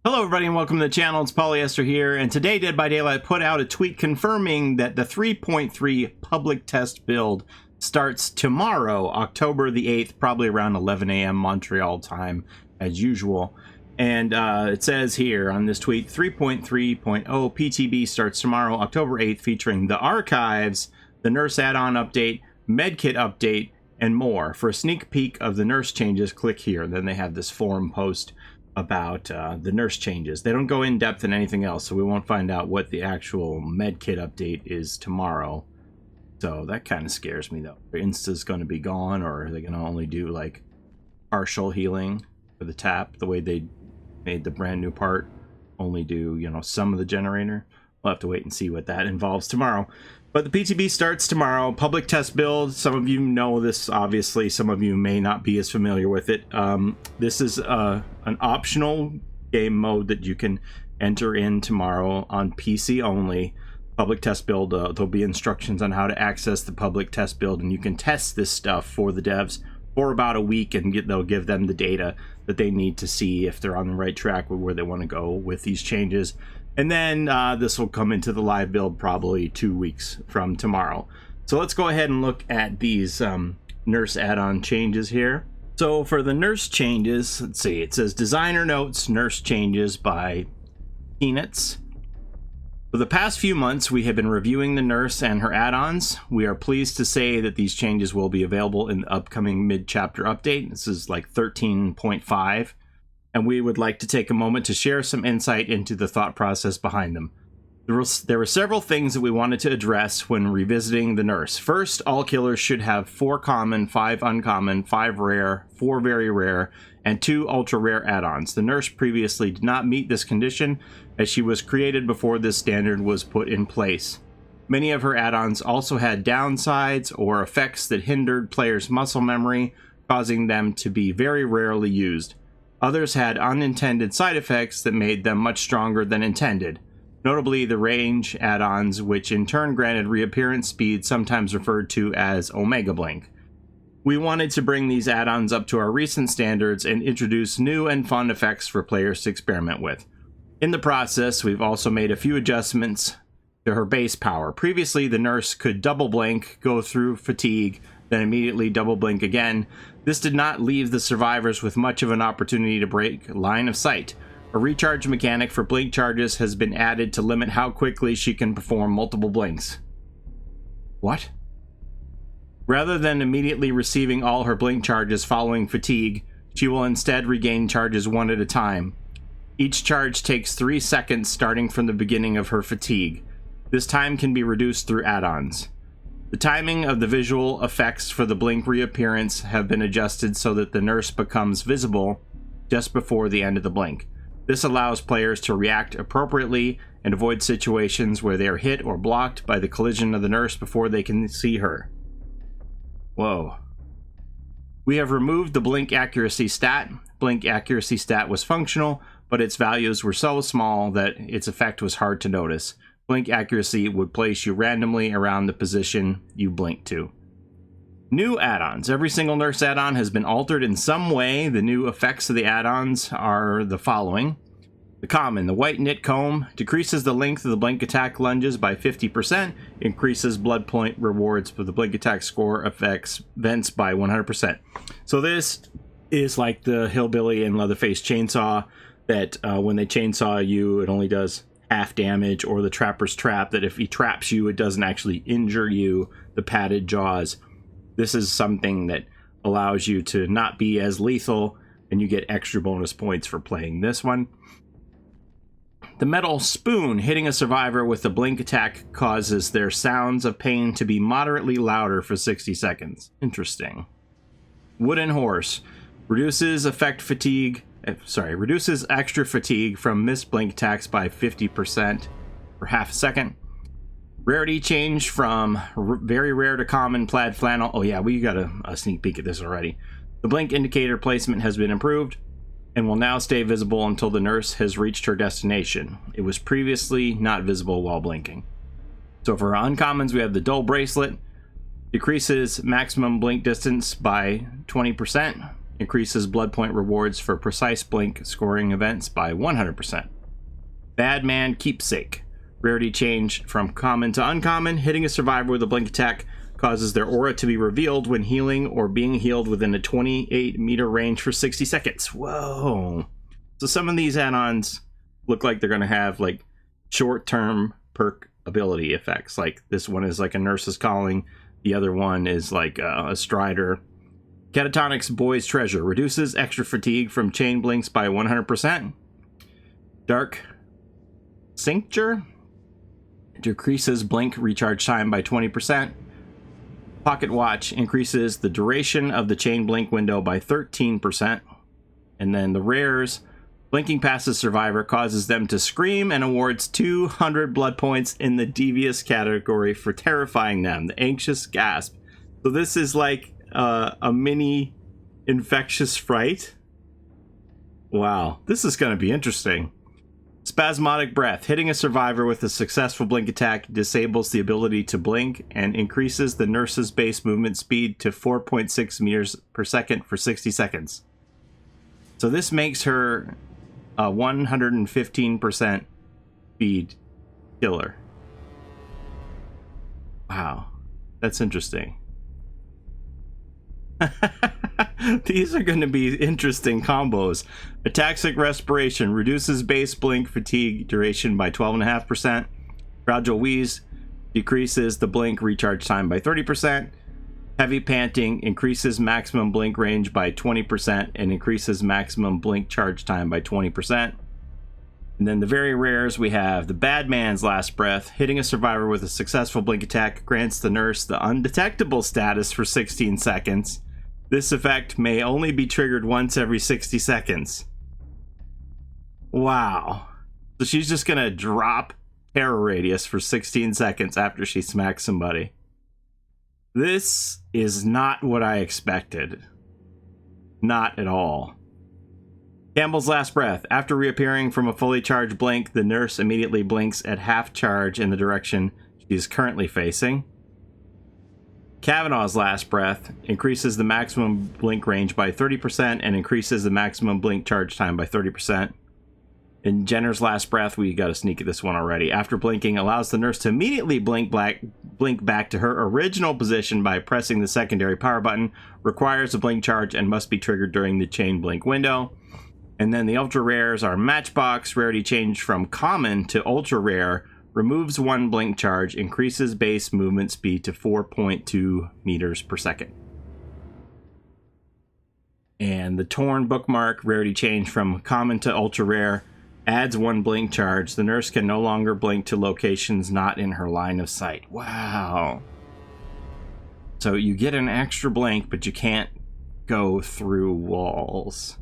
Hello everybody and welcome to the channel. It's Paulie, Esther here, and today Dead by Daylight put out a tweet confirming that the 3.3 public test build starts tomorrow, October the 8th, probably around 11 a.m. Montreal time as usual. And it says here on this tweet, 3.3.0 PTB starts tomorrow, October 8th, featuring the archives, the nurse add-on update, medkit update, and more. For a sneak peek of the nurse changes, click here. Then they have this forum post about the nurse changes. They don't go in depth in anything else, so we won't find out what the actual medkit update is tomorrow. So that kind of scares me though. Insta's going to be gone, or are they going to only do like partial healing for the tap, the way they made the brand new part only do, you know, some of the generator? We'll have to wait and see what that involves tomorrow. But the PTB starts tomorrow. Public test build. Some of you know this, obviously. Some of you may not be as familiar with it. This is an optional game mode that you can enter in tomorrow on PC only. Public test build. There'll be instructions on how to access the public test build, and you can test this stuff for the devs for about a week, and they'll give them the data that they need to see if they're on the right track with where they want to go with these changes. And then this will come into the live build probably 2 weeks from tomorrow. So let's go ahead and look at these nurse add-on changes here. So for the nurse changes, let's see, it says designer notes, nurse changes by Peanuts. For the past few months, we have been reviewing the nurse and her add-ons. We are pleased to say that these changes will be available in the upcoming mid-chapter update. This is like 13.5. And we would like to take a moment to share some insight into the thought process behind them. There were several things that we wanted to address when revisiting the nurse. First, all killers should have 4 common, 5 uncommon, 5 rare, 4 very rare, and 2 ultra rare add-ons. The nurse previously did not meet this condition, as she was created before this standard was put in place. Many of her add-ons also had downsides or effects that hindered players' muscle memory, causing them to be very rarely used. Others had unintended side effects that made them much stronger than intended, notably the range add-ons, which in turn granted reappearance speed, sometimes referred to as Omega Blink. We wanted to bring these add-ons up to our recent standards and introduce new and fun effects for players to experiment with. In the process, we've also made a few adjustments to her base power. Previously, the nurse could double blink, go through fatigue, then immediately double blink again. This did not leave the survivors with much of an opportunity to break line of sight. A recharge mechanic for blink charges has been added to limit how quickly she can perform multiple blinks. What? Rather than immediately receiving all her blink charges following fatigue, she will instead regain charges one at a time. Each charge takes 3 seconds starting from the beginning of her fatigue. This time can be reduced through add-ons. The timing of the visual effects for the blink reappearance have been adjusted so that the nurse becomes visible just before the end of the blink. This allows players to react appropriately and avoid situations where they are hit or blocked by the collision of the nurse before they can see her. Whoa. We have removed the blink accuracy stat. Blink accuracy stat was functional, but its values were so small that its effect was hard to notice. Blink accuracy would place you randomly around the position you blink to. New add-ons. Every single nurse add-on has been altered in some way. The new effects of the add-ons are the following. The common, the white knit comb, decreases the length of the blink attack lunges by 50%, increases blood point rewards for the blink attack score, affects vents by 100%. So this is like the hillbilly and Leatherface chainsaw that when they chainsaw you, it only does half damage, or the trapper's trap that if he traps you, it doesn't actually injure you, the padded jaws. This is something that allows you to not be as lethal, and you get extra bonus points for playing this one. The metal spoon, hitting a survivor with the blink attack causes their sounds of pain to be moderately louder for 60 seconds. Interesting. Wooden horse, reduces extra fatigue from missed blink attacks by 50% for half a second. Rarity change from very rare to common plaid flannel. Oh yeah, we got a sneak peek at this already. The blink indicator placement has been improved and will now stay visible until the nurse has reached her destination. It was previously not visible while blinking. So for uncommons, we have the dull bracelet. Decreases maximum blink distance by 20%. increases blood point rewards for precise blink scoring events by 100%. Bad Man Keepsake. Rarity change from common to uncommon. Hitting a survivor with a blink attack causes their aura to be revealed when healing or being healed within a 28-meter range for 60 seconds. Whoa. So some of these add-ons look like they're going to have like short-term perk ability effects. Like this one is like a Nurse's Calling. The other one is like a Strider. Catatonic's Boy's Treasure. Reduces extra fatigue from chain blinks by 100%. Dark Cincture. Decreases blink recharge time by 20%. Pocket Watch increases the duration of the chain blink window by 13%. And then the rares, blinking past the survivor causes them to scream and awards 200 blood points in the devious category for terrifying them. The Anxious Gasp. So this is like a mini infectious fright. Wow, this is going to be interesting. Spasmodic Breath. Hitting a survivor with a successful blink attack disables the ability to blink and increases the nurse's base movement speed to 4.6 meters per second for 60 seconds. So this makes her a 115% speed killer. Wow, that's interesting. These are going to be interesting combos. Ataxic Respiration reduces base blink fatigue duration by 12.5%. Fragile Wheeze decreases the blink recharge time by 30%. Heavy Panting increases maximum blink range by 20% and increases maximum blink charge time by 20%. And then the very rares, we have the Bad Man's Last Breath. Hitting a survivor with a successful blink attack grants the nurse the undetectable status for 16 seconds. This effect may only be triggered once every 60 seconds. Wow. So she's just going to drop terror radius for 16 seconds after she smacks somebody. This is not what I expected. Not at all. Campbell's Last Breath. After reappearing from a fully charged blink, the nurse immediately blinks at half charge in the direction she is currently facing. Kavanaugh's Last Breath increases the maximum blink range by 30% and increases the maximum blink charge time by 30%. In Jenner's Last Breath, we got to sneak at this one already. After blinking, allows the nurse to immediately blink back to her original position by pressing the secondary power button. Requires a blink charge and must be triggered during the chain blink window. And then the ultra rares are Matchbox. Rarity change from common to ultra rare. Removes one blink charge, increases base movement speed to 4.2 meters per second. And the Torn Bookmark, rarity change from common to ultra rare, adds one blink charge. The nurse can no longer blink to locations not in her line of sight. Wow. So you get an extra blink, but you can't go through walls.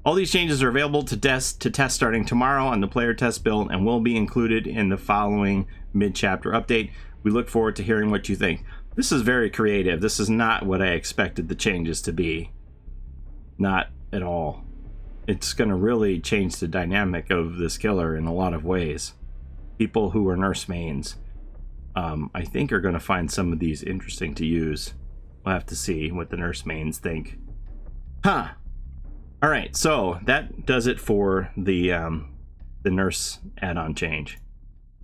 All these changes are available to test starting tomorrow on the player test build and will be included in the following mid-chapter update. We look forward to hearing what you think. This is very creative. This is not what I expected the changes to be. Not at all. It's going to really change the dynamic of this killer in a lot of ways. People who are nurse mains, I think, are going to find some of these interesting to use. We'll have to see what the nurse mains think. Huh. All right, so that does it for the nurse add-on change.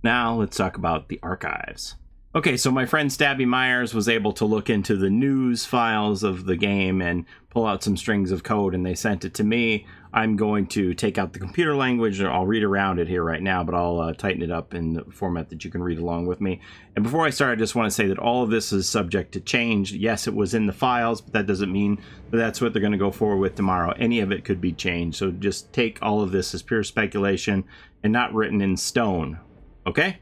Now let's talk about the archives. Okay, so my friend Stabby Myers was able to look into the news files of the game and pull out some strings of code, and they sent it to me. I'm going to take out the computer language, and I'll read around it here right now, but I'll tighten it up in the format that you can read along with me. And before I start, I just want to say that all of this is subject to change. Yes, it was in the files, but that doesn't mean that that's what they're going to go forward with tomorrow. Any of it could be changed, so just take all of this as pure speculation and not written in stone, okay?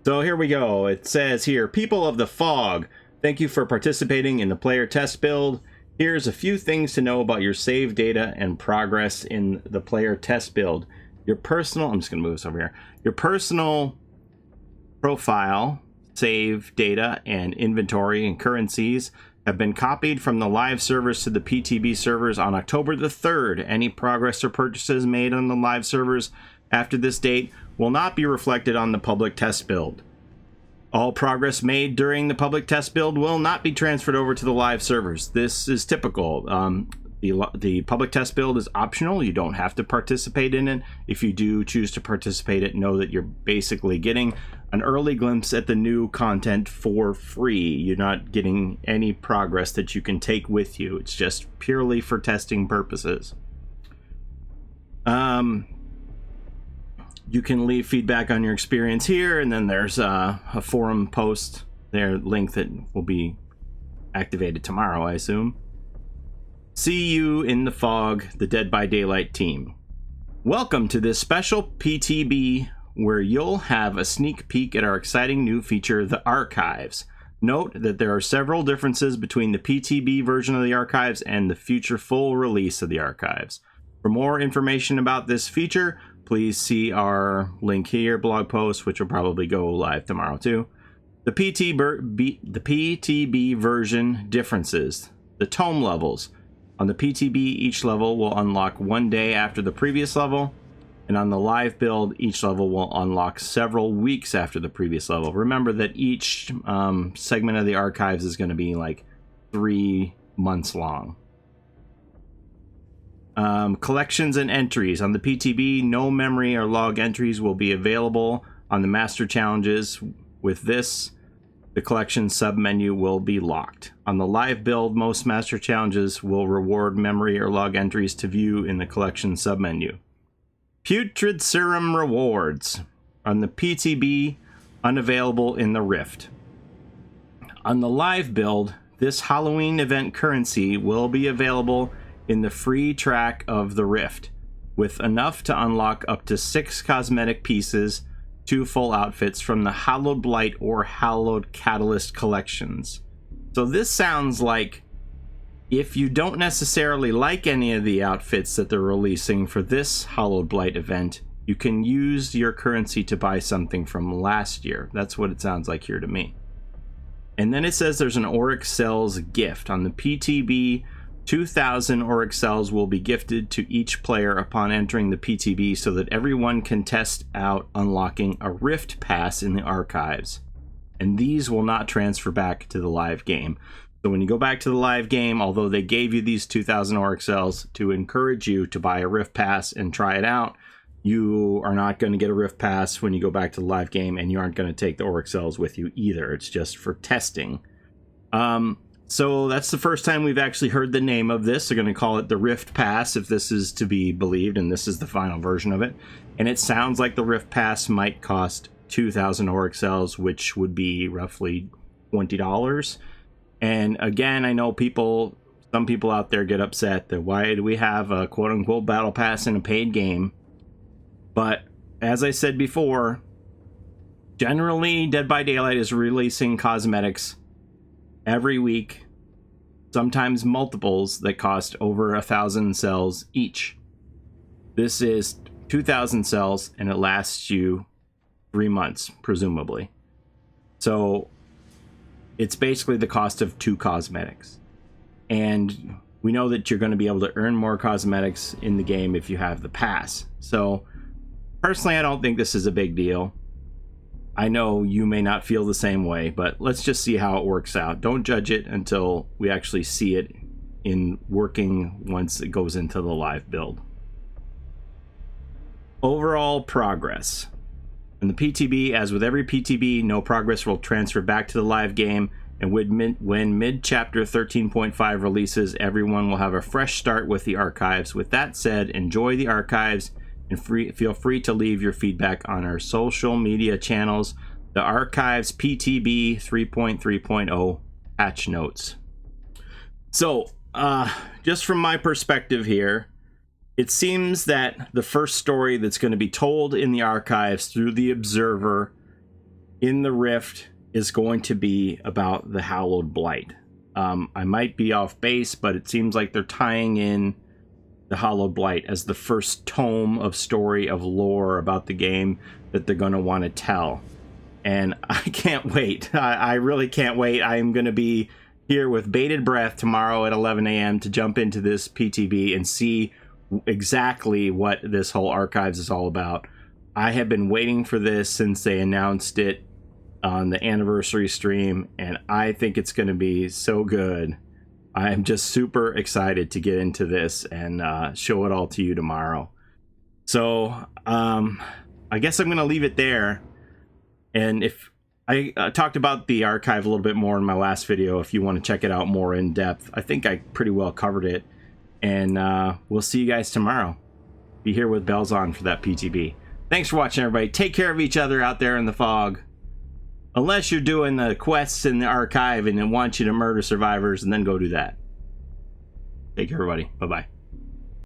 So here we go. It says here, people of the fog, thank you for participating in the player test build. Here's a few things to know about your save data and progress in the player test build. Your personal, I'm just going to move this over here. Your personal profile, save data, and inventory and currencies have been copied from the live servers to the PTB servers on October the 3rd. Any progress or purchases made on the live servers after this date will not be reflected on the public test build. All progress made during the public test build will not be transferred over to the live servers. This is typical. The public test build is optional. You don't have to participate in it. If you do choose to participate in it, know that you're basically getting an early glimpse at the new content for free. You're not getting any progress that you can take with you. It's just purely for testing purposes. You can leave feedback on your experience here, and then there's a forum post there, link that will be activated tomorrow, I assume. See you in the fog, the Dead by Daylight team. Welcome to this special PTB where you'll have a sneak peek at our exciting new feature, the Archives. Note that there are several differences between the PTB version of the Archives and the future full release of the Archives. For more information about this feature, please see our link here, blog post, which will probably go live tomorrow too. The PTB version differences. The tome levels. On the PTB, each level will unlock one day after the previous level. And on the live build, each level will unlock several weeks after the previous level. Remember that each segment of the Archives is going to be like 3 months long. Collections and entries. On the PTB, no memory or log entries will be available on the master challenges. With this, the collection submenu will be locked. On the live build, most master challenges will reward memory or log entries to view in the collection submenu. Putrid Serum rewards. On the PTB, unavailable in the Rift. On the live build, this Halloween event currency will be available in the free track of the Rift, with enough to unlock up to 6 cosmetic pieces, 2 full outfits from the Hallowed Blight or Hallowed Catalyst collections. So this sounds like if you don't necessarily like any of the outfits that they're releasing for this Hallowed Blight event, you can use your currency to buy something from last year. That's what it sounds like here to me. And then it says there's an Auric Cells gift. On the PTB, 2,000 Auric Cells will be gifted to each player upon entering the PTB so that everyone can test out unlocking a Rift Pass in the Archives. And these will not transfer back to the live game. So when you go back to the live game, although they gave you these 2,000 Auric Cells to encourage you to buy a Rift Pass and try it out, you are not going to get a Rift Pass when you go back to the live game, and you aren't going to take the Auric Cells with you either. It's just for testing. So that's the first time we've actually heard the name of this. They're going to call it the Rift Pass if this is to be believed, and this is the final version of it. And it sounds like the Rift Pass might cost 2,000 Auric Cells, which would be roughly $20. And again, I know some people out there get upset that why do we have a quote-unquote battle pass in a paid game? But as I said before, generally Dead by Daylight is releasing cosmetics every week, sometimes multiples that cost over 1,000 cells each. This is 2,000 cells, and it lasts you 3 months, presumably. So it's basically the cost of 2 cosmetics. And we know that you're going to be able to earn more cosmetics in the game if you have the pass. So personally, I don't think this is a big deal. I know you may not feel the same way, but let's just see how it works out. Don't judge it until we actually see it in working once it goes into the live build. Overall progress. In the PTB, as with every PTB, no progress will transfer back to the live game, and when mid-chapter 13.5 releases, everyone will have a fresh start with the Archives. With that said, enjoy the Archives, and feel free to leave your feedback on our social media channels. The Archives PTB 3.3.0 patch notes. So, just from my perspective here, it seems that the first story that's going to be told in the Archives through the Observer in the Rift is going to be about the Hallowed Blight. I might be off base, but it seems like they're tying in the Hallowed Blight as the first tome of story of lore about the game that they're going to want to tell. And I can't wait. I really can't wait. I'm going to be here with bated breath tomorrow at 11 a.m. to jump into this PTB and see exactly what this whole Archives is all about. I have been waiting for this since they announced it on the anniversary stream, and I think it's going to be so good. I am just super excited to get into this and show it all to you tomorrow. So I guess I'm going to leave it there. And if I talked about the archive a little bit more in my last video, if you want to check it out more in depth, I think I pretty well covered it. And we'll see you guys tomorrow. Be here with bells on for that PTB. Thanks for watching, everybody. Take care of each other out there in the fog. Unless you're doing the quests in the archive and it wants you to murder survivors, and then go do that. Take care, everybody. Bye-bye.